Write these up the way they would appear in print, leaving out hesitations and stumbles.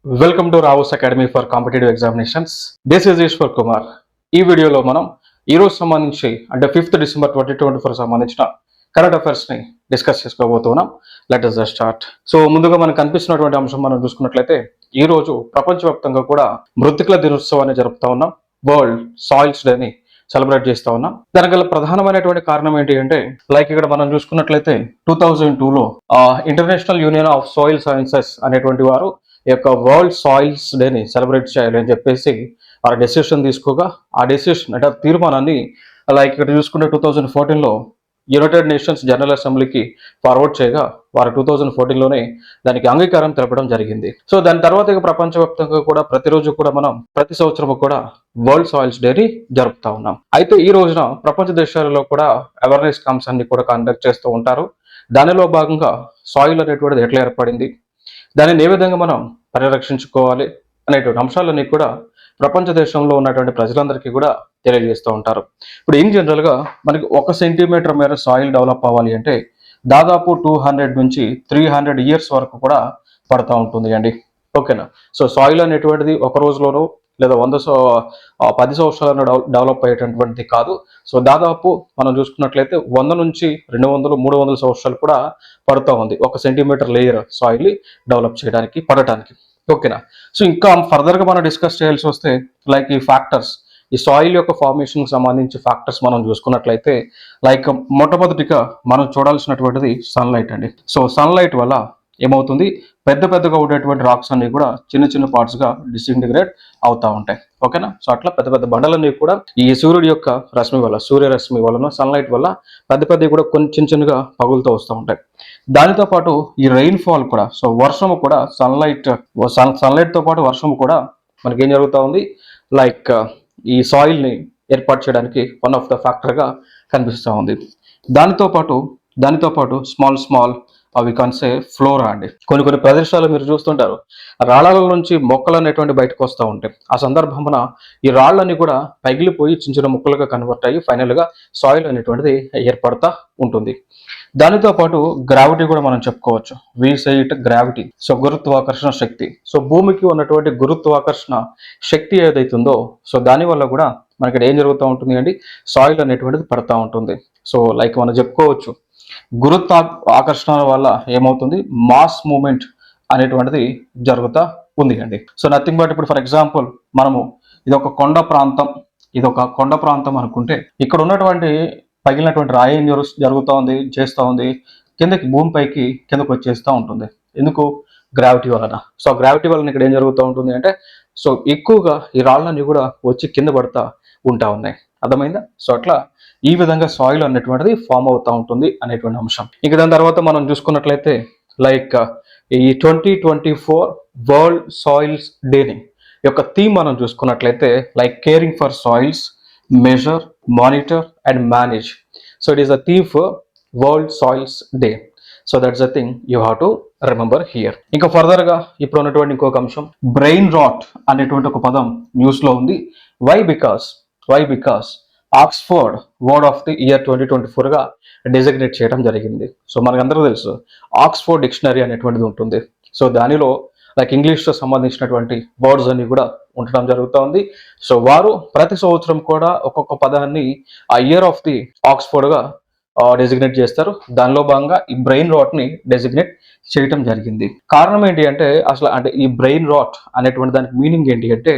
Welcome to Rao's academy for competitive examinations. This is Eshwar Kumar. ఈ వీడియోలో మనం ఈ రోజు సంబంధించి అంటే 5th డిసెంబర్ 2024 సంబంధించిన కరెంట్ అఫైర్స్ ని డిస్కస్ చేసుకోబోతున్నాం. Let us start. సో ముందుగా మనకు కనిపిస్తున్నటువంటి అంశం మనం చూసుకున్నట్లయితే ఈ రోజు ప్రపంచవ్యాప్తంగా కూడా మృత్తికల దినోత్సవాన్ని జరుపుతా ఉన్నాం. వరల్డ్ సాయిల్స్ డే ని సెలబ్రేట్ చేస్తా ఉన్నాం. దానికి గల ప్రధానమైనటువంటి కారణం ఏంటి అంటే ఇక్కడ మనం చూసుకున్నట్లయితే 2002లో international union of soil sciences అనేటువంటి వారు ఈ యొక్క వరల్డ్ సాయిల్స్ డేని సెలబ్రేట్ చేయాలి అని చెప్పేసి వారు డెసిషన్ తీసుకోగా ఆ డెసిషన్ అంటే తీర్మానాన్ని ఇక్కడ చూసుకుంటే 2014లో యునైటెడ్ నేషన్స్ జనరల్ అసెంబ్లీకి ఫార్వర్డ్ చేయగా వారు 2014లోనే దానికి అంగీకారం తెలపడం జరిగింది. సో దాని తర్వాత ఇక ప్రపంచవ్యాప్తంగా కూడా ప్రతిరోజు కూడా మనం ప్రతి సంవత్సరం కూడా వరల్డ్ సాయిల్స్ డేని జరుపుతా ఉన్నాం. అయితే ఈ రోజున ప్రపంచ దేశాలలో కూడా అవేర్నెస్ క్యాంప్స్ అన్ని కూడా కండక్ట్ చేస్తూ ఉంటారు. దానిలో భాగంగా సాయిల్ అనేటువంటిది ఎట్లా ఏర్పడింది, దానిని ఏ విధంగా మనం పరిరక్షించుకోవాలి అనేటువంటి అంశాలన్నీ కూడా ప్రపంచ దేశంలో ఉన్నటువంటి ప్రజలందరికీ కూడా తెలియజేస్తూ ఉంటారు. ఇప్పుడు ఇన్ జనరల్గా మనకి 1 సెంటీమీటర్ మేర సాయిల్ డెవలప్ అవ్వాలి అంటే దాదాపు 200 నుంచి 300 ఇయర్స్ వరకు కూడా పడుతూ ఉంటుంది అండి. ఓకేనా. సో సాయిల్ అనేటువంటిది ఒక రోజులోనూ లేదా 10 సంవత్సరాలను డెవలప్ అయ్యేటటువంటిది కాదు. సో దాదాపు మనం చూసుకున్నట్లయితే 100 నుంచి 200 300 సంవత్సరాలు కూడా పడుతూ ఉంది 1 సెంటీమీటర్ లేయర్ సాయిల్ డెవలప్ చేయడానికి పడటానికి. ఓకేనా. సో ఇంకా ఫర్దర్గా మనం డిస్కస్ చేయాల్సి వస్తే ఈ ఫ్యాక్టర్స్, ఈ సాయిల్ యొక్క ఫార్మేషన్ సంబంధించి ఫ్యాక్టర్స్ మనం చూసుకున్నట్లయితే మొట్టమొదటిగా మనం చూడాల్సినటువంటిది సన్లైట్ అండి. సో సన్లైట్ వల్ల ఏమవుతుంది, పెద్దగా ఉండేటువంటి రాక్స్ అన్ని కూడా చిన్న పార్ట్స్ గా డిసింటిగ్రేట్ అవుతా ఉంటాయి. ఓకేనా. సో అట్లా పెద్ద బండలన్నీ కూడా ఈ సూర్యుడి యొక్క రశ్మి వల్ల, సూర్యరశ్మి వలన, సన్లైట్ వల్ల పెద్దవి కూడా కొంచెం చిన్నగా పగులుతూ వస్తూ ఉంటాయి. దానితో పాటు ఈ రెయిన్ ఫాల్ కూడా, సో వర్షము కూడా సన్లైట్ తో పాటు వర్షము కూడా మనకి ఏం జరుగుతూ ఉంది, ఈ సాయిల్ ని ఏర్పాటు చేయడానికి వన్ ఆఫ్ ద ఫ్యాక్టర్ గా కనిపిస్తూ ఉంది. దానితో పాటు స్మాల్ అవి కన్సే ఫ్లోరా అండి. కొన్ని ప్రదేశాలు మీరు చూస్తుంటారు రాళ్ల నుంచి మొక్కలు అనేటువంటి బయటకు వస్తూ ఉంటాయి. ఆ సందర్భమున ఈ రాళ్ళని కూడా పగిలిపోయి చిన్న ముక్కలుగా కన్వర్ట్ అయ్యి ఫైనల్ గా సాయిల్ అనేటువంటిది ఏర్పడతా ఉంటుంది. దానితో పాటు గ్రావిటీ కూడా మనం చెప్పుకోవచ్చు. వీసైట్ గ్రావిటీ, సో గురుత్వాకర్షణ శక్తి. సో భూమికి ఉన్నటువంటి గురుత్వాకర్షణ శక్తి ఏదైతుందో సో దాని వల్ల కూడా మనకి ఏం జరుగుతూ ఉంటుంది అండి, సాయిల్ అనేటువంటిది పడతా ఉంటుంది. సో మనం చెప్పుకోవచ్చు గురుత్వ ఆకర్షణ వల్ల ఏమవుతుంది, మాస్ మూమెంట్ అనేటువంటిది జరుగుతూ ఉంది అండి. సో నథింగ్ బట్ ఇప్పుడు ఫర్ ఎగ్జాంపుల్ మనము ఇది ఒక కొండ ప్రాంతం అనుకుంటే ఇక్కడ ఉన్నటువంటి పగిలినటువంటి రాయి ఏం చేస్తూ ఉంది భూమిపైకి కిందకు వచ్చేస్తూ ఉంటుంది. ఎందుకు? గ్రావిటీ వలన. సో గ్రావిటీ వలన ఇక్కడ ఏం జరుగుతూ ఉంటుంది అంటే సో ఎక్కువగా ఈ రాళ్ళన్నీ కూడా వచ్చి కింద పడతా ఉంటా ఉన్నాయి. అర్థమైందా? సో అట్లా ఈ విధంగా సాయిల్ అనేటువంటిది ఫామ్ అవుతూ ఉంటుంది అనేటువంటి అంశం. ఇక దాని తర్వాత మనం చూసుకున్నట్లయితే ఈ 2024 వరల్డ్ సాయిల్స్ డేని యొక్క థీమ్ మనం చూసుకున్నట్లయితే caring for soils, measure, monitor and manage. So it is the theme for world soils day. So that's the thing you have to remember here. ఇంకా ఫర్దర్ గా ఇప్పుడు ఉన్నటువంటి ఇంకొక అంశం బ్రెయిన్ రాట్ అనేటువంటి ఒక పదం న్యూస్ లో ఉంది. Why because Oxford word of the year 2024 గా డెసిగ్నేట్ చేయడం జరిగింది. సో మనకందరూ తెలుసు ఆక్స్ఫర్డ్ డిక్షనరీ అనేటువంటిది ఉంటుంది. సో దానిలో ఇంగ్లీష్ తో సంబంధించినటువంటి వర్డ్స్ అన్ని కూడా ఉండటం జరుగుతూ ఉంది. సో వారు ప్రతి సంవత్సరం కూడా ఒక్కొక్క పదాన్ని ఆ ఇయర్ ఆఫ్ ది ఆక్స్ఫర్డ్ గా డెసిగ్నేట్ చేస్తారు. దానిలో భాగంగా ఈ బ్రెయిన్ రాట్ ని డెసిగ్నేట్ చేయటం జరిగింది. కారణం ఏంటి అంటే ఈ బ్రెయిన్ రాట్ అనేటువంటి దానికి మీనింగ్ ఏంటి అంటే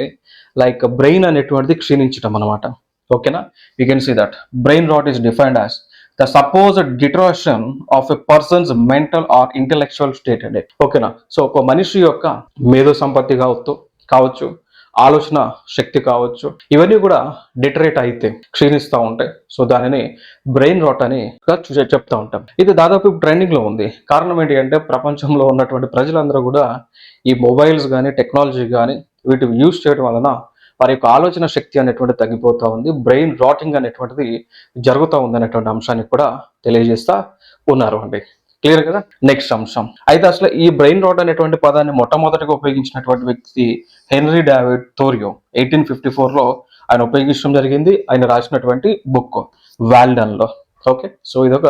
బ్రెయిన్ అనేటువంటిది క్షీణించటం అనమాట. ఓకేనా. You can see that brain rot is defined as the supposed deterioration of a person's mental or intellectual state అండి. ఓకేనా. సో ఒక మనిషి యొక్క మేధో సంపత్తి కావచ్చు, ఆలోచన శక్తి కావచ్చు, ఇవన్నీ కూడా డిటరేట్ అయితే క్షీణిస్తూ ఉంటాయి. సో దానిని బ్రెయిన్ రాట్ అని చెప్తా ఉంటాం. ఇది దాదాపు ట్రెండింగ్ లో ఉంది. కారణం ఏంటి అంటే ప్రపంచంలో ఉన్నటువంటి ప్రజలందరూ కూడా ఈ మొబైల్స్ కానీ టెక్నాలజీ కానీ వీటిని యూజ్ చేయడం వలన వారి యొక్క ఆలోచన శక్తి అనేటువంటిది తగ్గిపోతూ ఉంది. బ్రెయిన్ రాటింగ్ అనేటువంటిది జరుగుతూ ఉంది అనేటువంటి అంశాన్ని కూడా తెలియజేస్తా ఉన్నారు అండి. క్లియర్ కదా. నెక్స్ట్ అంశం అయితే అసలు ఈ బ్రెయిన్ రాట్ అనేటువంటి పదాన్ని మొట్టమొదటిగా ఉపయోగించినటువంటి వ్యక్తి హెన్రీ డేవిడ్ థోరియో 1854లో ఆయన ఉపయోగించడం జరిగింది. ఆయన రాసినటువంటి బుక్ వాల్డన్ లో. ఓకే. సో ఇదొక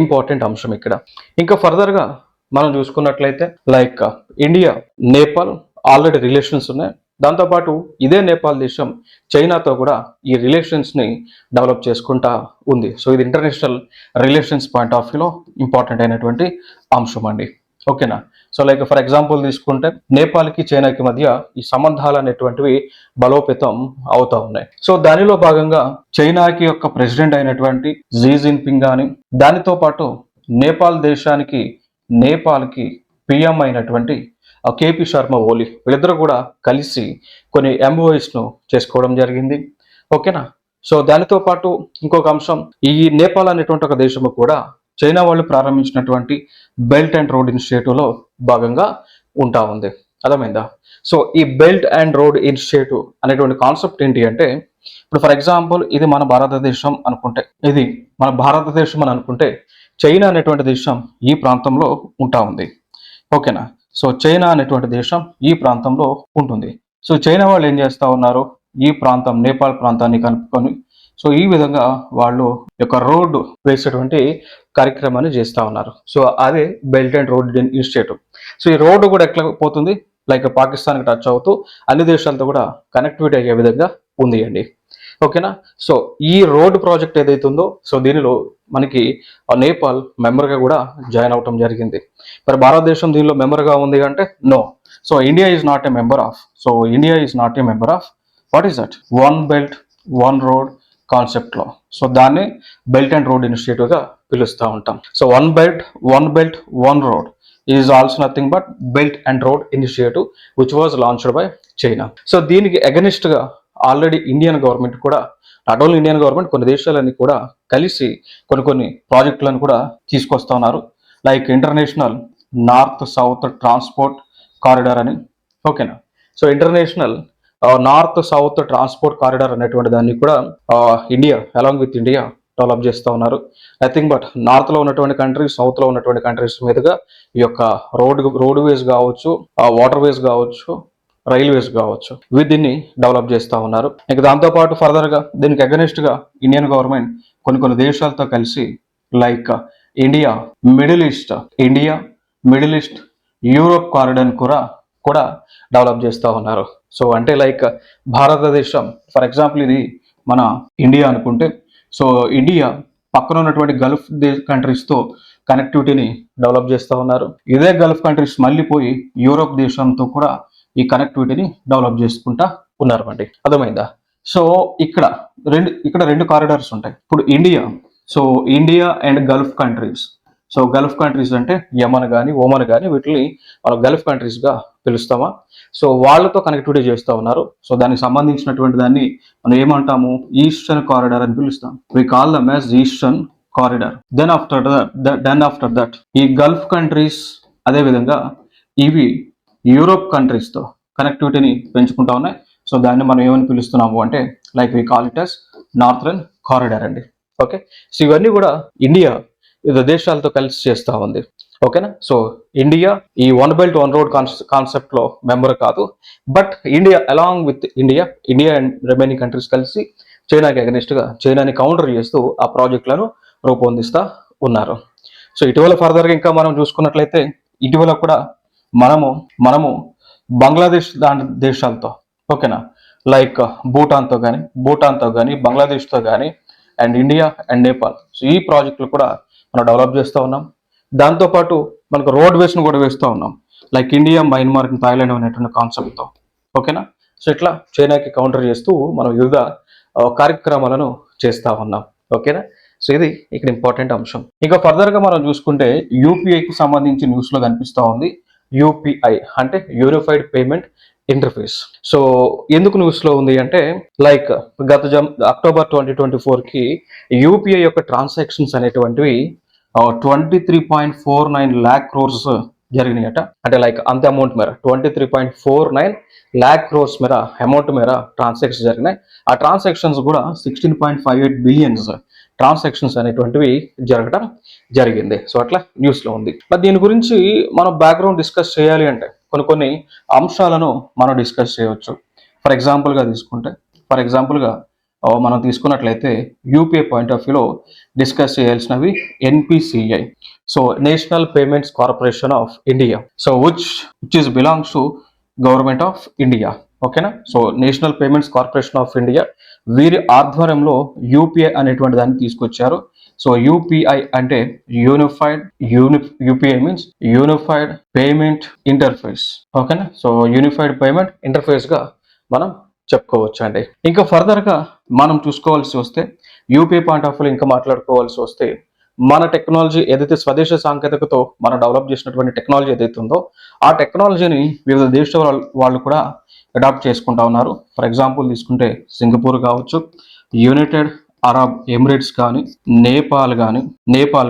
ఇంపార్టెంట్ అంశం ఇక్కడ. ఇంకా ఫర్దర్ గా మనం చూసుకున్నట్లయితే ఇండియా, నేపాల్, ఆల్రెడీ రిలేషన్స్ ఉన్నాయి. దాంతోపాటు ఇదే నేపాల్ దేశం చైనాతో కూడా ఈ రిలేషన్స్ని డెవలప్ చేసుకుంటా ఉంది. సో ఇది ఇంటర్నేషనల్ రిలేషన్స్ పాయింట్ ఆఫ్ వ్యూలో ఇంపార్టెంట్ అయినటువంటి అంశం అండి. ఓకేనా. సో లైక్ ఫర్ ఎగ్జాంపుల్ తీసుకుంటే నేపాల్కి చైనాకి మధ్య ఈ సంబంధాలు అనేటువంటివి బలోపేతం అవుతా ఉన్నాయి. సో దానిలో భాగంగా చైనాకి యొక్క ప్రెసిడెంట్ అయినటువంటి జీ జిన్పింగ్ కానీ, దానితో పాటు నేపాల్ దేశానికి నేపాల్కి పిఎం అయినటువంటి కేపీ శర్మ ఓలీ, వీళ్ళిద్దరూ కూడా కలిసి కొన్ని ఎంఓఎస్ను చేసుకోవడం జరిగింది. ఓకేనా. సో దానితో పాటు ఇంకొక అంశం, ఈ నేపాల్ అనేటువంటి ఒక దేశము కూడా చైనా వాళ్ళు ప్రారంభించినటువంటి బెల్ట్ అండ్ రోడ్ ఇనిషియేటివ్లో భాగంగా ఉంటా ఉంది. అర్థమైందా. సో ఈ బెల్ట్ అండ్ రోడ్ ఇనిషియేటివ్ అనేటువంటి కాన్సెప్ట్ ఏంటి అంటే, ఇప్పుడు ఫర్ ఎగ్జాంపుల్ ఇది మన భారతదేశం అనుకుంటే, ఇది మన భారతదేశం అని అనుకుంటే, చైనా అనేటువంటి దేశం ఈ ప్రాంతంలో ఉంటా ఉంది. ఓకేనా. సో చైనా అనేటువంటి దేశం ఈ ప్రాంతంలో ఉంటుంది. సో చైనా వాళ్ళు ఏం చేస్తూ ఉన్నారు, ఈ ప్రాంతం నేపాల్ ప్రాంతాన్ని కలుపుకొని సో ఈ విధంగా వాళ్ళు యొక్క రోడ్డు వేసేటువంటి కార్యక్రమాన్ని చేస్తూ ఉన్నారు. సో అదే belt and road initiative. So ఈ రోడ్డు కూడా ఎట్లా పోతుంది, లైక్ పాకిస్తాన్కి టచ్ అవుతూ అన్ని దేశాలతో కూడా కనెక్టివిటీ అయ్యే విధంగా ఉంది అండి. ఓకేనా. సో ఈ రోడ్ ప్రాజెక్ట్ ఏదైతే ఉందో, సో దీనిలో మనకి నేపాల్ మెంబర్గా కూడా జాయిన్ అవటం జరిగింది. మరి భారతదేశం దీనిలో మెంబర్గా ఉంది అంటే no. So India is not a member of. So India is not a member of what is that one belt one road కాన్సెప్ట్లో. సో దాన్ని బెల్ట్ అండ్ రోడ్ ఇనిషియేటివ్గా పిలుస్తూ ఉంటాం. So one belt one road is also nothing but belt and road initiative which was launched by China. So దీనికి అగెనిస్ట్గా already Indian government కూడా, not only Indian government, కొన్ని దేశాలన్నీ కూడా కలిసి కొన్ని ప్రాజెక్టులను కూడా తీసుకొస్తా ఉన్నారు. Like international north south transport corridor అని. ఓకేనా. So international north south transport corridor అనేటువంటి దాన్ని కూడా India along with India develop చేస్తూ ఉన్నారు. నథింగ్ బట్ నార్త్లో ఉన్నటువంటి కంట్రీస్, సౌత్లో ఉన్నటువంటి కంట్రీస్ మీదుగా ఈ యొక్క రోడ్ వేస్ కావచ్చు, వాటర్ వేస్ కావచ్చు, రైల్వేస్ కావచ్చు, దీన్ని డెవలప్ చేస్తూ ఉన్నారు. ఇంకా దాంతోపాటు ఫర్దర్గా దీనికి అగెనిస్ట్గా ఇండియన్ గవర్నమెంట్ కొన్ని దేశాలతో కలిసి like India middle east Europe corridor కూడా డెవలప్ చేస్తూ ఉన్నారు. సో అంటే లైక్ భారతదేశం ఫర్ ఎగ్జాంపుల్ ఇది మన ఇండియా అనుకుంటే, సో ఇండియా పక్కన ఉన్నటువంటి గల్ఫ్ కంట్రీస్తో కనెక్టివిటీని డెవలప్ చేస్తూ ఉన్నారు. ఇదే గల్ఫ్ కంట్రీస్ మళ్ళీ పోయి యూరోప్ దేశంతో కూడా ఈ కనెక్టివిటీని డెవలప్ చేసుకుంటా ఉన్నారు అండి. అర్థమైందా. సో ఇక్కడ రెండు కారిడార్స్ ఉంటాయి. ఇప్పుడు India and Gulf countries. So Gulf countries అంటే యమన్ కానీ ఓమన్ కానీ వీటిని మనం గల్ఫ్ కంట్రీస్గా పిలుస్తామా. సో వాళ్ళతో కనెక్టివిటీ చేస్తూ ఉన్నారు. సో దానికి సంబంధించినటువంటి దాన్ని మనం ఏమంటాము, ఈస్టర్న్ కారిడార్ అని పిలుస్తాం. We call them as eastern corridor. Then after that ఈ గల్ఫ్ కంట్రీస్ అదేవిధంగా ఇవి యూరోప్ కంట్రీస్తో కనెక్టివిటీని పెంచుకుంటా ఉన్నాయి. సో దాన్ని మనం ఏమని పిలుస్తున్నాము అంటే like we call it as northern corridor అండి. ఓకే. సో ఇవన్నీ కూడా ఇండియా వివిధ దేశాలతో కలిసి చేస్తూ ఉంది. ఓకేనా. సో ఇండియా ఈ వన్ బెల్ట్ వన్ రోడ్ కాన్సెప్ట్లో మెంబర్ కాదు, but India along with India and remaining countries కలిసి చైనాకి అగెనిస్ట్గా చైనాని కౌంటర్ చేస్తూ ఆ ప్రాజెక్టులను రూపొందిస్తూ ఉన్నారు. సో ఇటీవల ఫర్దర్గా ఇంకా మనం చూసుకున్నట్లయితే ఇటీవల కూడా మనము బంగ్లాదేశ్ దేశాలతో, ఓకేనా, లైక్ భూటాన్తో కానీ బంగ్లాదేశ్తో కానీ and India and Nepal, so ఈ ప్రాజెక్టులు కూడా మనం డెవలప్ చేస్తూ ఉన్నాం. దాంతోపాటు మనకు రోడ్ వేస్ను కూడా వేస్తూ ఉన్నాం, లైక్ ఇండియా మయన్మార్ థాయిలాండ్ అనేటువంటి కాన్సెప్ట్తో. ఓకేనా. సో ఇట్లా చైనాకి కౌంటర్ చేస్తూ మనం వివిధ కార్యక్రమాలను చేస్తూ ఉన్నాం. ఓకేనా. సో ఇది ఇక్కడ ఇంపార్టెంట్ అంశం. ఇంకా ఫర్దర్గా మనం చూసుకుంటే యూపీఐకి సంబంధించి న్యూస్లో కనిపిస్తూ ఉంది. యూపీఐ అంటే యూనిఫైడ్ పేమెంట్ ఇంటర్ఫేస్. సో ఎందుకు న్యూస్లో ఉంది అంటే లైక్ అక్టోబర్ 2024కి యూపీఐ యొక్క ట్రాన్సాక్షన్స్ అనేటువంటివి 23.49 lakh crores జరిగినాయట. అంటే లైక్ అంత అమౌంట్ మేర 23.49 lakh crores మేర అమౌంట్ మేర ట్రాన్సాక్షన్స్ జరిగినాయి. ఆ ట్రాన్సాక్షన్స్ కూడా 16.58 billions ట్రాన్సాక్షన్స్ అనేటువంటివి జరగడం జరిగింది. సో అట్లా న్యూస్లో ఉంది. మరి దీని గురించి మనం బ్యాక్గ్రౌండ్ డిస్కస్ చేయాలి అంటే కొన్ని అంశాలను మనం డిస్కస్ చేయవచ్చు. ఫర్ ఎగ్జాంపుల్గా మనం తీసుకున్నట్లయితే యూపీఐ పాయింట్ ఆఫ్ వ్యూలో డిస్కస్ చేయాల్సినవి NPCI, so national payments corporation of India, so which is belongs to government of India. ఓకేనా. So national payments corporation of India వీరి ఆధ్వర్యంలో యూపీఐ అనేటువంటి దాన్ని తీసుకొచ్చారు. సో యూపీఐ అంటే UPI means unified payment interface. ఓకేనా. సో యూనిఫైడ్ పేమెంట్ ఇంటర్ఫేస్ గా మనం చెప్పుకోవచ్చు అండి. ఇంకా ఫర్దర్ గా మనం చూసుకోవాల్సి వస్తే యూపీఐ పాయింట్ ఆఫ్ వ్యూ ఇంకా మాట్లాడుకోవాల్సి వస్తే మన టెక్నాలజీ ఏదైతే స్వదేశ సాంకేతికతో మనం డెవలప్ చేసినటువంటి టెక్నాలజీ ఏదైతే ఉందో ఆ టెక్నాలజీని వివిధ దేశాల వాళ్ళు కూడా అడాప్ట్ చేసుకుంటా ఉన్నారు. ఫర్ ఎగ్జాంపుల్ తీసుకుంటే సింగపూర్ కావచ్చు, యునైటెడ్ అరబ్ ఎమిరేట్స్ కానీ, నేపాల్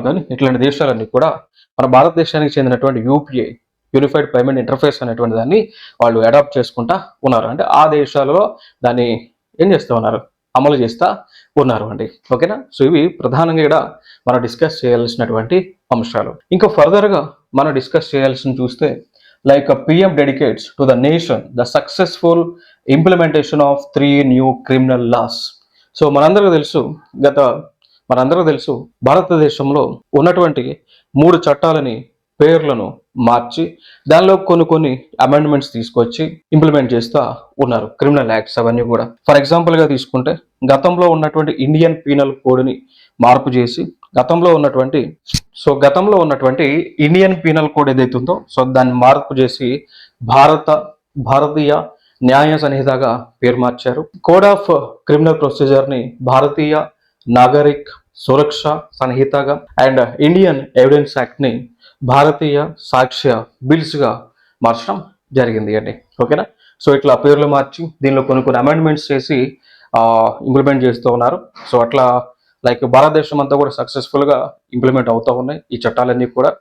కానీ ఇట్లాంటి దేశాలన్నీ కూడా మన భారతదేశానికి చెందినటువంటి యూపీఐ యూనిఫైడ్ పేమెంట్ ఇంటర్ఫేస్ అనేటువంటి దాన్ని వాళ్ళు అడాప్ట్ చేసుకుంటా ఉన్నారు. అంటే ఆ దేశాలలో దాన్ని ఏం చేస్తూ ఉన్నారు, అమలు చేస్తా ఉన్నారు అండి. ఓకేనా. సో ఇవి ప్రధానంగా ఇక్కడ మనం డిస్కస్ చేయాల్సినటువంటి అంశాలు. ఇంకా ఫర్దర్ గా మనం డిస్కస్ చేయాల్సిన చూస్తే like PM dedicates to the nation the successful implementation of 3 new criminal laws. So మనందరికీ తెలుసు భారతదేశంలో ఉన్నటువంటి 3 చట్టాలని పేర్లను మార్చి దానిలో కొన్ని అమెండ్మెంట్స్ తీసుకొచ్చి ఇంప్లిమెంట్ చేస్తూ ఉన్నారు, క్రిమినల్ యాక్ట్స్ అవన్నీ కూడా. ఫర్ ఎగ్జాంపుల్ గా తీసుకుంటే గతంలో ఉన్నటువంటి ఇండియన్ పీనల్ కోడ్ని మార్పు చేసి గతంలో ఉన్నటువంటి ఇండియన్ పీనల్ కోడ్ ఏదైతే ఉందో సో దాన్ని మార్పు చేసి భారతీయ న్యాయ సంహితగా పేరు మార్చారు. కోడ్ ఆఫ్ క్రిమినల్ ప్రొసీజర్ ని భారతీయ నాగరిక్ సురక్ష సంహితగా అండ్ ఇండియన్ ఎవిడెన్స్ యాక్ట్ ని భారతీయ సాక్ష్య బిల్స్ గా మార్చడం జరిగింది అండి. ఓకేనా. సో ఇట్లా పేర్లు మార్చి దీనిలో కొన్ని అమెండ్మెంట్స్ చేసి ఇంప్లిమెంట్ చేస్తూ ఉన్నారు. సో అట్లా లైక్ భారతదేశం అంతా కూడా సక్సెస్ఫుల్ గా ఇంప్లిమెంట్ అవుతూ ఉన్నాయి ఈ చట్టాలన్నీ కూడా.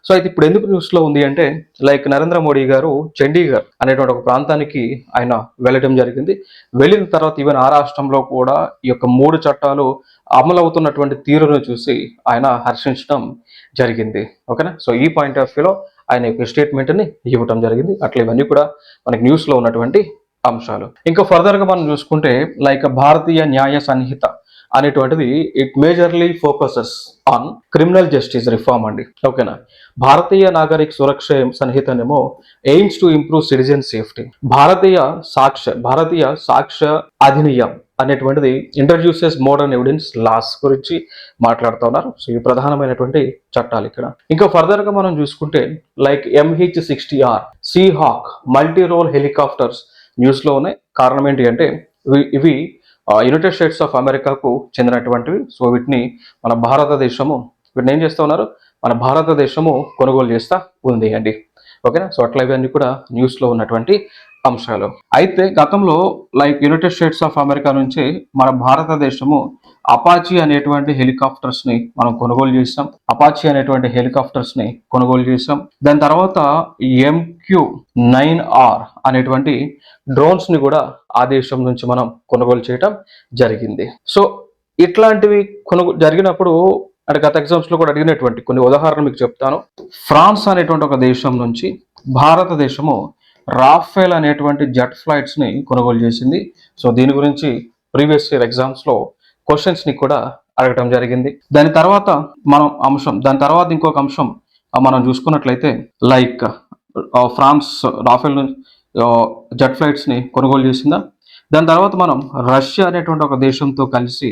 సో అయితే ఇప్పుడు ఎందుకు న్యూస్ లో ఉంది అంటే లైక్ నరేంద్ర మోడీ గారు చండీగఢ్ అనేటువంటి ఒక ప్రాంతానికి ఆయన వెళ్ళడం జరిగింది. వెళ్ళిన తర్వాత ఈవెన్ ఆ రాష్ట్రంలో కూడా ఈ యొక్క 3 చట్టాలు అమలు అవుతున్నటువంటి తీరును చూసి ఆయన హర్షించడం జరిగింది. ఓకేనా. సో ఈ పాయింట్ ఆఫ్ వ్యూలో ఆయన యొక్క స్టేట్మెంట్ ని ఇవ్వడం జరిగింది. అట్లా ఇవన్నీ కూడా మనకి న్యూస్ లో ఉన్నటువంటి అంశాలు. ఇంకా ఫర్దర్ గా మనం చూసుకుంటే లైక్ భారతీయ న్యాయ సంహిత అనేటువంటిది it majorly focuses on criminal justice reform అండి. ఓకేనా. భారతీయ నాగరిక సురక్ష సంహితనేమో aims to improve citizen safety. Bharatiya Sakshya Adhiniyam అనేటువంటిది ఇంట్రడ్యూసెస్ మోడర్న్ ఎవిడెన్స్ లాస్ గురించి మాట్లాడుతూ ఉన్నారు. సో ఇవి ప్రధానమైనటువంటి చట్టాలు ఇక్కడ. ఇంకా ఫర్దర్ గా మనం చూసుకుంటే like MH-60R Seahawk multi role helicopters news లో ఉన్నాయి. కారణం ఏంటి అంటే ఇవి యునైటెడ్ స్టేట్స్ ఆఫ్ అమెరికాకు చెందినటువంటివి. సో వీటిని వీటిని ఏం చేస్తూ ఉన్నారు, మన భారతదేశము కొనుగోలు చేస్తా ఉంది అండి. ఓకేనా. సో అట్లా ఇవన్నీ కూడా న్యూస్ లో ఉన్నటువంటి అంశాలు. అయితే గతంలో like United states of America నుంచి మన భారతదేశము అపాచీ అనేటువంటి హెలికాప్టర్స్ ని మనం కొనుగోలు చేసాం. దాని తర్వాత MQ-9R అనేటువంటి డ్రోన్స్ ని కూడా ఆ దేశం నుంచి మనం కొనుగోలు చేయటం జరిగింది. సో ఇట్లాంటివి జరిగినప్పుడు అంటే గత ఎగ్జామ్స్ లో కూడా అడిగినటువంటి కొన్ని ఉదాహరణలు మీకు చెప్తాను. ఫ్రాన్స్ అనేటువంటి ఒక దేశం నుంచి భారతదేశము రాఫెల్ అనేటువంటి జెట్ ఫ్లైట్స్ ని కొనుగోలు చేసింది. సో దీని గురించి ప్రీవియస్ ఇయర్ ఎగ్జామ్స్ లో క్వశ్చన్స్ ని కూడా అడగడం జరిగింది. దాని తర్వాత ఇంకొక అంశం మనం చూసుకున్నట్లయితే like France Rafale jet flights ని కొనుగోలు చేసిందా. దాని తర్వాత మనం రష్యా అనేటువంటి ఒక దేశంతో కలిసి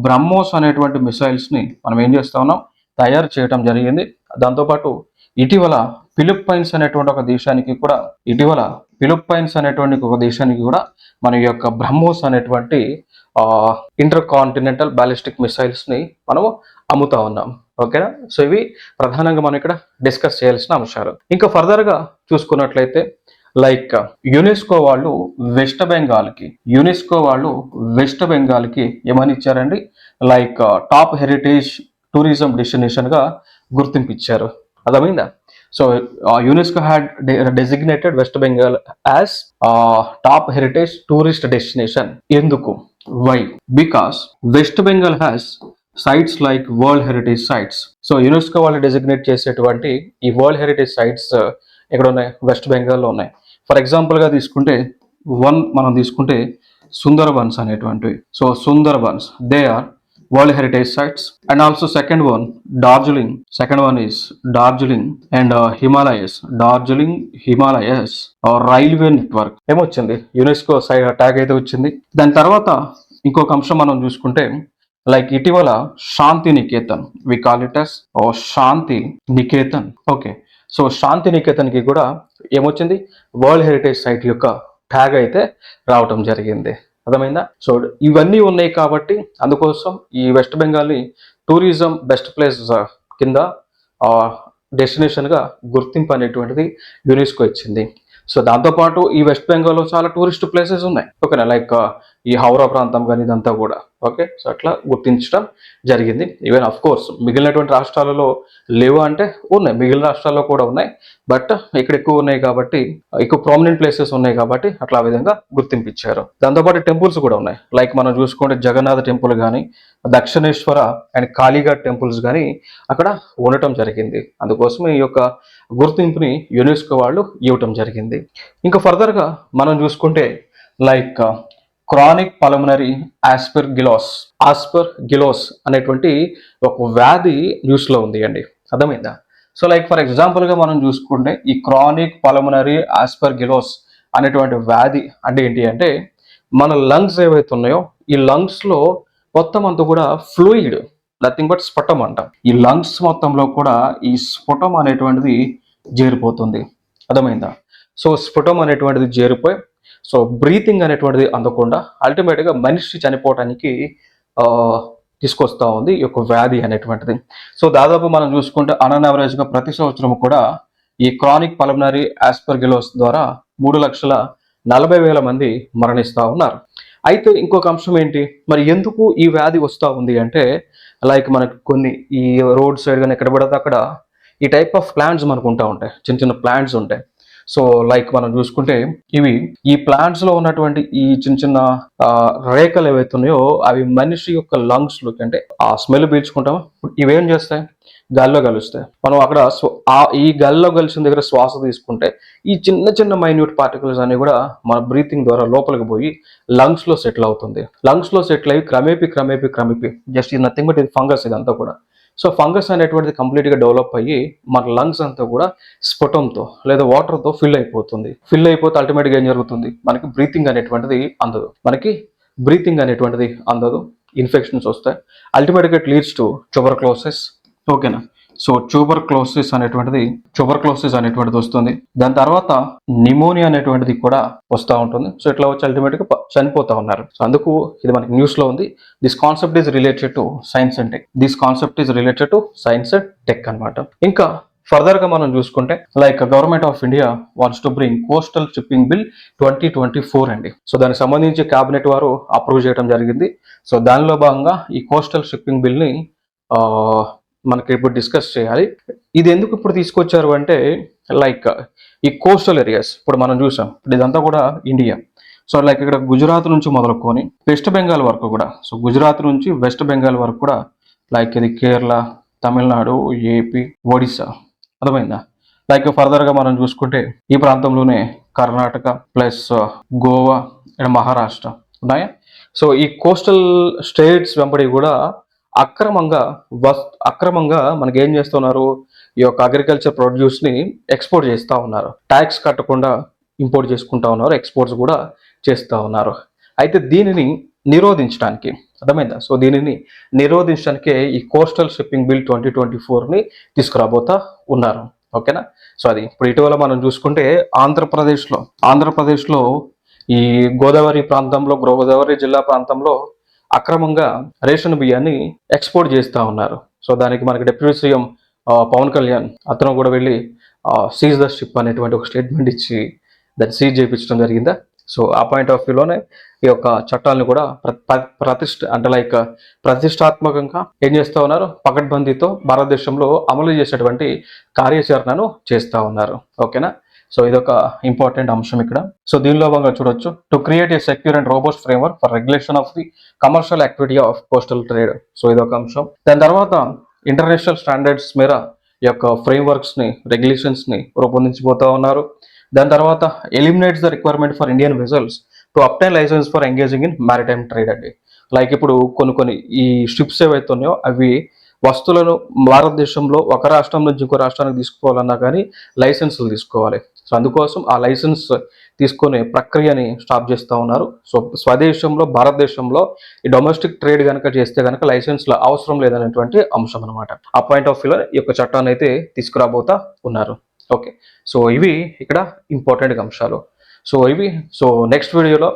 బ్రహ్మోస్ అనేటువంటి మిసైల్స్ ని మనం ఏం చేస్తా ఉన్నాం, తయారు చేయడం జరిగింది. దాంతోపాటు ఇటీవల ఫిలిప్పైన్స్ అనేటువంటి ఒక దేశానికి కూడా మన యొక్క బ్రహ్మోస్ అనేటువంటి ఇంటర్ కాంటినెంటల్ బాలిస్టిక్ మిసైల్స్ ని మనము అమ్ముతా ఉన్నాం. ఓకేనా. సో ఇవి ప్రధానంగా మనం ఇక్కడ డిస్కస్ చేయాల్సిన అంశాలు. ఇంకా ఫర్దర్ గా చూసుకున్నట్లయితే లైక్ యునెస్కో వాళ్ళు వెస్ట్ బెంగాల్ కి ఏమని ఇచ్చారండి, like top heritage tourism destination గా గుర్తింపు ఇచ్చారు. అర్థమైందా. So UNESCO had designated West Bengal as top heritage tourist destination. ఎందుకు, why? Because West Bengal has sites like world heritage sites. So UNESCO వాళ్ళు డెసిగ్నేట్ చేసేటువంటి ఈ వరల్డ్ హెరిటేజ్ సైట్స్ ఎక్కడ ఉన్నాయి, వెస్ట్ బెంగాల్లో ఉన్నాయి. ఫర్ ఎగ్జాంపుల్ గా తీసుకుంటే సుందర్బన్స్ అనేటువంటివి. So Sundarbans they are World Heritage Sites. And also second one, Darjeeling. Second one is Darjeeling and Himalayas. Darjeeling Himalayas railway network ఏమొచ్చింది, యునెస్కో ట్యాగ్ అయితే వచ్చింది. దాని తర్వాత ఇంకొక అంశం మనం చూసుకుంటే లైక్ ఇటీవల Santiniketan, we call it as Santiniketan. Okay, so శాంతి నికేతన్కి కూడా ఏమొచ్చింది, వరల్డ్ హెరిటేజ్ సైట్ యొక్క ట్యాగ్ అయితే రావటం జరిగింది. అర్థమైందా? సో ఇవన్నీ ఉన్నాయి కాబట్టి అందుకోసం ఈ వెస్ట్ బెంగాల్ని టూరిజం బెస్ట్ ప్లేస్ కింద డెస్టినేషన్గా గుర్తింపు అనేటువంటిది యునెస్కో ఇచ్చింది. సో దాంతోపాటు ఈ వెస్ట్ బెంగాల్లో చాలా టూరిస్ట్ ప్లేసెస్ ఉన్నాయి. ఓకేనా, లైక్ ఈ హౌరా ప్రాంతం కానీ ఇదంతా కూడా. ఓకే, సో అట్లా గుర్తించడం జరిగింది. ఈవెన్ అఫ్ కోర్స్ మిగిలినటువంటి రాష్ట్రాలలో లేవు అంటే ఉన్నాయి, మిగిలిన రాష్ట్రాల్లో కూడా ఉన్నాయి. బట్ ఇక్కడ ఎక్కువ ఉన్నాయి కాబట్టి, ఎక్కువ ప్రామినెంట్ ప్లేసెస్ ఉన్నాయి కాబట్టి అట్లా ఆ విధంగా గుర్తింపు ఇచ్చారు. దాంతోపాటు టెంపుల్స్ కూడా ఉన్నాయి. లైక్ మనం చూసుకుంటే జగన్నాథ టెంపుల్ కానీ, దక్షిణేశ్వర అండ్ కాళీఘాట్ టెంపుల్స్ కానీ అక్కడ ఉండటం జరిగింది. అందుకోసం ఈ యొక్క గుర్తింపుని యునెస్కో వాళ్ళు ఇవ్వటం జరిగింది. ఇంకా ఫర్దర్గా మనం చూసుకుంటే లైక్ క్రానిక్ పల్మనరీ ఆస్పర్గిలోస్ అనేటువంటి ఒక వ్యాధి న్యూస్లో ఉంది అండి. అర్థమైందా? సో లైక్ ఫర్ ఎగ్జాంపుల్గా మనం చూసుకుంటే ఈ క్రానిక్ పల్మనరీ ఆస్పర్గిలోస్ అనేటువంటి వ్యాధి అంటే ఏంటి అంటే, మన లంగ్స్ ఏవైతే ఉన్నాయో ఈ లంగ్స్లో మొత్తం అంతా కూడా ఫ్లూయిడ్, నథింగ్ బట్ స్ఫుటం అంట. ఈ లంగ్స్ మొత్తంలో కూడా ఈ స్ఫుటం అనేటువంటిది చేరిపోతుంది. అర్థమైందా? సో స్ఫుటం అనేటువంటిది చేరిపోయి సో బ్రీతింగ్ అనేటువంటిది అందకుండా అల్టిమేట్గా మనిషి చనిపోవటానికి తీసుకొస్తా ఉంది ఈ యొక్క వ్యాధి అనేటువంటిది. సో దాదాపు మనం చూసుకుంటే అన్ యావరేజ్గా ప్రతి సంవత్సరం కూడా ఈ క్రానిక్ పల్మనరీ ఆస్పర్గిలోస్ ద్వారా 3,40,000 మంది మరణిస్తూ ఉన్నారు. అయితే ఇంకొక అంశం ఏంటి, మరి ఎందుకు ఈ వ్యాధి వస్తూ ఉంది అంటే, లైక్ మనకు కొన్ని ఈ రోడ్ సైడ్ కానీ ఎక్కడ పడితే అక్కడ ఈ టైప్ ఆఫ్ ప్లాంట్స్ మనకు ఉంటాయి, చిన్న చిన్న ప్లాంట్స్ ఉంటాయి. సో లైక్ మనం చూసుకుంటే ఈ ప్లాంట్స్ లో ఉన్నటువంటి ఈ చిన్న చిన్న రేఖలు ఏవైతే ఉన్నాయో అవి మనిషి యొక్క లంగ్స్ లోకి అంటే ఆ స్మెల్ పీల్చుకుంటామో ఇవేం చేస్తాయి, గాల్లో కలుస్తాయి. మనం అక్కడ ఈ గాల్లో కలిసిన దగ్గర శ్వాస తీసుకుంటే ఈ చిన్న చిన్న మైన్యూట్ పార్టికల్స్ అన్ని కూడా మన బ్రీతింగ్ ద్వారా లోపలికి పోయి లంగ్స్ లో సెటిల్ అవుతుంది. లంగ్స్ లో సెటిల్ అయ్యి క్రమేపీ జస్ట్ ఇది నథింగ్ బట్ ఇది ఫంగస్ ఇదంతా కూడా. సో ఫంగస్ అనేటువంటిది కంప్లీట్గా డెవలప్ అయ్యి మన లంగ్స్ అంతా కూడా స్ఫుటంతో లేదా వాటర్తో ఫిల్ అయిపోతే అల్టిమేట్గా ఏం జరుగుతుంది, మనకి బ్రీతింగ్ అనేటువంటిది అందదు, ఇన్ఫెక్షన్స్ వస్తాయి. అల్టిమేట్గా ఇట్ లీడ్స్ టు ట్యూబర్క్లోసిస్. ఓకేనా? సో ట్యూబర్క్లోసిస్ అనేటువంటిది వస్తుంది. దాని తర్వాత నిమోనియా అనేటువంటిది కూడా వస్తూ ఉంటుంది. సో ఇట్లా వచ్చి అల్టిమేట్గా చనిపోతా ఉన్నారు. సో అందుకు ఇది మనకి న్యూస్ లో ఉంది. This concept is related to science and tech అనమాట. ఇంకా ఫర్దర్ గా మనం చూసుకుంటే like government of India wants to bring coastal shipping bill 2024 అండి. సో దానికి సంబంధించి కేబినెట్ వారు అప్రూవ్ చేయడం జరిగింది. సో దానిలో భాగంగా ఈ కోస్టల్ షిప్పింగ్ బిల్ ని మనకి ఇప్పుడు డిస్కస్ చేయాలి. ఇది ఎందుకు ఇప్పుడు తీసుకొచ్చారు అంటే, లైక్ ఈ కోస్టల్ ఏరియాస్ ఇప్పుడు మనం చూసాం, ఇదంతా కూడా ఇండియా. సో లైక్ ఇక్కడ గుజరాత్ నుంచి మొదలుకొని వెస్ట్ బెంగాల్ వరకు కూడా, సో గుజరాత్ నుంచి వెస్ట్ బెంగాల్ వరకు కూడా, లైక్ ఇది కేరళ, తమిళనాడు, ఏపీ, ఒడిస్సా. అర్థమైందా? లైక్ ఫర్దర్గా మనం చూసుకుంటే ఈ ప్రాంతంలోనే కర్ణాటక ప్లస్ గోవా అండ్ మహారాష్ట్ర ఉన్నాయా. సో ఈ కోస్టల్ స్టేట్స్ వెంబడి కూడా అక్రమంగా మనకి ఏం చేస్తున్నారు, ఈ యొక్క అగ్రికల్చర్ ప్రొడ్యూస్ ని ఎక్స్పోర్ట్ చేస్తూ ఉన్నారు. ట్యాక్స్ కట్టకుండా ఇంపోర్ట్ చేసుకుంటా ఉన్నారు, ఎక్స్పోర్ట్స్ కూడా చేస్తూ ఉన్నారు. అయితే దీనిని నిరోధించడానికి, అర్థమైందా? సో దీనిని నిరోధించడానికే ఈ కోస్టల్ షిప్పింగ్ బిల్ 2024ని తీసుకురాబోతా ఉన్నారు. ఓకేనా? సో అది ఇప్పుడు ఇటీవల మనం చూసుకుంటే ఆంధ్రప్రదేశ్లో ఈ గోదావరి జిల్లా ప్రాంతంలో అక్రమంగా రేషన్ బియ్యాన్ని ఎక్స్పోర్ట్ చేస్తూ ఉన్నారు. సో దానికి మనకి డిప్యూటీ సీఎం పవన్ కళ్యాణ్ అతను కూడా వెళ్ళి సీజ్ ద షిప్ అనేటువంటి ఒక స్టేట్మెంట్ ఇచ్చి దాన్ని సీజ్ చేయించడం జరిగిందా. సో ఆ పాయింట్ ఆఫ్ వ్యూలోనే ఈ యొక్క చట్టాలను కూడా ప్రతిష్టాత్మకంగా ఏం చేస్తూ ఉన్నారు, పకడ్బందీతో భారతదేశంలో అమలు చేసేటువంటి కార్యాచరణను చేస్తూ ఉన్నారు. ఓకేనా? సో ఇదొక ఇంపార్టెంట్ అంశం ఇక్కడ. సో దీనిలో భాగంగా చూడొచ్చు, to create a secure and robust framework for regulation of the commercial activity of coastal trade. So ఇదొక అంశం. దాని తర్వాత ఇంటర్నేషనల్ స్టాండర్డ్స్ మేర ఈ యొక్క ఫ్రేమ్వర్క్స్ ని, రెగ్యులేషన్స్ ని రూపొందించబోతా ఉన్నారు. దాని తర్వాత eliminates the requirement for Indian vessels to obtain license for engaging in maritime trade అండి. లైక్ ఇప్పుడు కొన్ని ఈ షిప్స్ ఏవైతే ఉన్నాయో అవి వస్తువులను భారతదేశంలో ఒక రాష్ట్రం నుంచి ఇంకో రాష్ట్రానికి తీసుకుపోవాలన్నా కానీ లైసెన్సులు తీసుకోవాలి. సో అందుకోసం ఆ లైసెన్స్ తీసుకునే ప్రక్రియని స్టాప్ చేస్తూ ఉన్నారు. సో స్వదేశంలో భారతదేశంలో ఈ డొమెస్టిక్ ట్రేడ్ కనుక చేస్తే కనుక లైసెన్స్ల అవసరం లేదనేటువంటి అంశం అనమాట. ఆ పాయింట్ ఆఫ్ వ్యూలో ఈ యొక్క చట్టాన్ని అయితే తీసుకురాబోతా ఉన్నారు. ఓకే, సో ఇవి ఇక్కడ ఇంపార్టెంట్ అంశాలు. సో నెక్స్ట్ వీడియోలో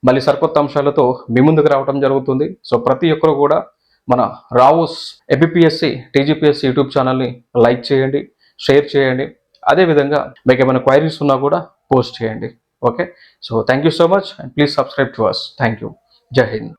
మళ్ళీ సరికొత్త అంశాలతో మీ ముందుకు రావడం జరుగుతుంది. సో ప్రతి ఒక్కరు కూడా మన రావుస్ ఏబిపిఎస్సి టీజీపీఎస్సి యూట్యూబ్ ఛానల్ని లైక్ చేయండి, షేర్ చేయండి. అదేవిధంగా మీకు ఏమైనా క్వైరీస్ ఉన్నా కూడా పోస్ట్ చేయండి. Okay, so thank you so much and please subscribe to us. Thank you. జై హింద్.